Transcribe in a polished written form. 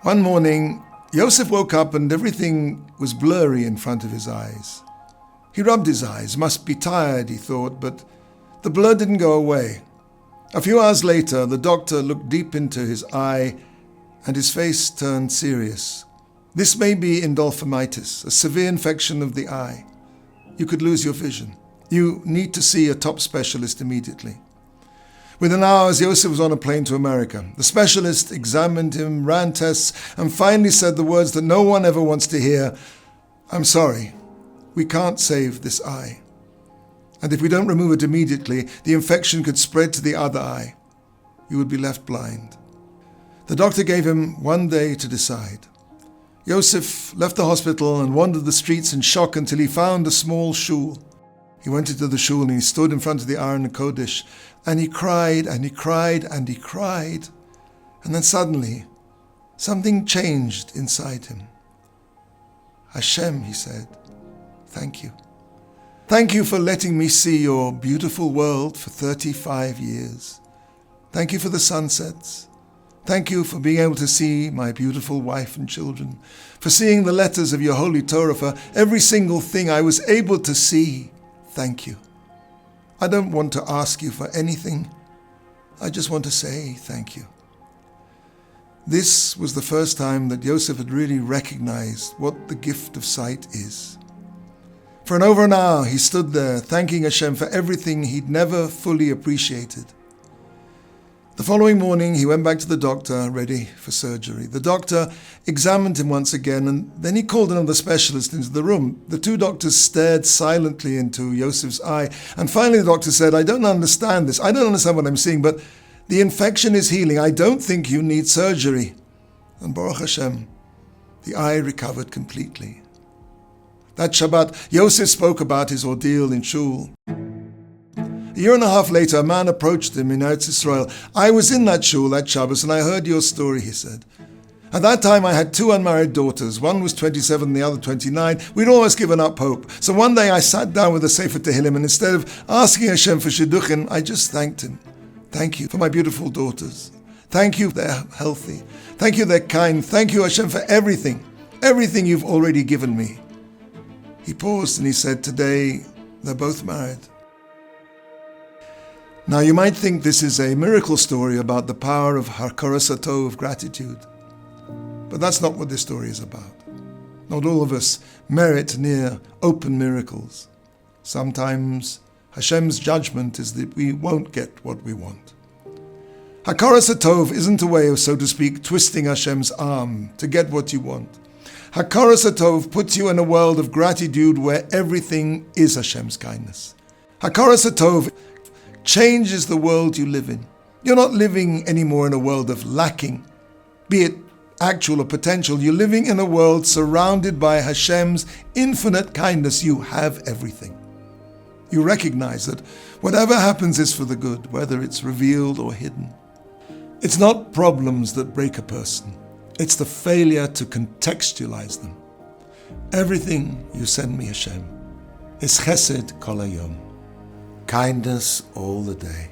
One morning, Yosef woke up and everything was blurry in front of his eyes. He rubbed his eyes, must be tired, he thought, but the blur didn't go away. A few hours later, the doctor looked deep into his eye and his face turned serious. This may be endophthalmitis, a severe infection of the eye. You could lose your vision. You need to see a top specialist immediately. Within hours, Yosef was on a plane to America. The specialist examined him, ran tests, and finally said the words that no one ever wants to hear. "I'm sorry, we can't save this eye. And if we don't remove it immediately, the infection could spread to the other eye. You would be left blind." The doctor gave him 1 day to decide. Yosef left the hospital and wandered the streets in shock until he found a small shul. He went into the shul and he stood in front of the Aron HaKodesh, and he cried and he cried and he cried. And then suddenly, something changed inside him. "Hashem," he said, "thank you. Thank you for letting me see your beautiful world for 35 years. Thank you for the sunsets. Thank you for being able to see my beautiful wife and children, for seeing the letters of your holy Torah, for every single thing I was able to see. Thank you. I don't want to ask you for anything. I just want to say thank you." This was the first time that Yosef had really recognized what the gift of sight is. For over an hour he stood there thanking Hashem for everything he'd never fully appreciated. The following morning he went back to the doctor, ready for surgery. The doctor examined him once again, and then he called another specialist into the room. The two doctors stared silently into Yosef's eye, and finally the doctor said, "I don't understand this. I don't understand what I'm seeing, but the infection is healing. I don't think you need surgery." And Baruch Hashem, the eye recovered completely. That Shabbat, Yosef spoke about his ordeal in shul. A year and a half later, a man approached him in Eretz Yisrael. "I was in that shul that Shabbos and I heard your story," he said. "At that time I had 2 unmarried daughters. One was 27 and the other 29. We'd almost given up hope. So one day I sat down with a Sefer Tehillim, and instead of asking Hashem for shidduchim, I just thanked him. Thank you for my beautiful daughters. Thank you they're healthy. Thank you they're kind. Thank you Hashem for everything you've already given me." He paused and he said, "Today they're both married." Now you might think this is a miracle story about the power of Hakaras HaTov, gratitude. But that's not what this story is about. Not all of us merit near open miracles. Sometimes Hashem's judgment is that we won't get what we want. Hakaras HaTov isn't a way of, so to speak, twisting Hashem's arm to get what you want. Hakaras HaTov puts you in a world of gratitude where everything is Hashem's kindness. Hakaras HaTov changes the world you live in. You're not living anymore in a world of lacking, be it actual or potential. You're living in a world surrounded by Hashem's infinite kindness. You have everything. You recognize that whatever happens is for the good, whether it's revealed or hidden. It's not problems that break a person. It's the failure to contextualize them. Everything you send me, Hashem, is chesed kol hayom. Kindness all the day.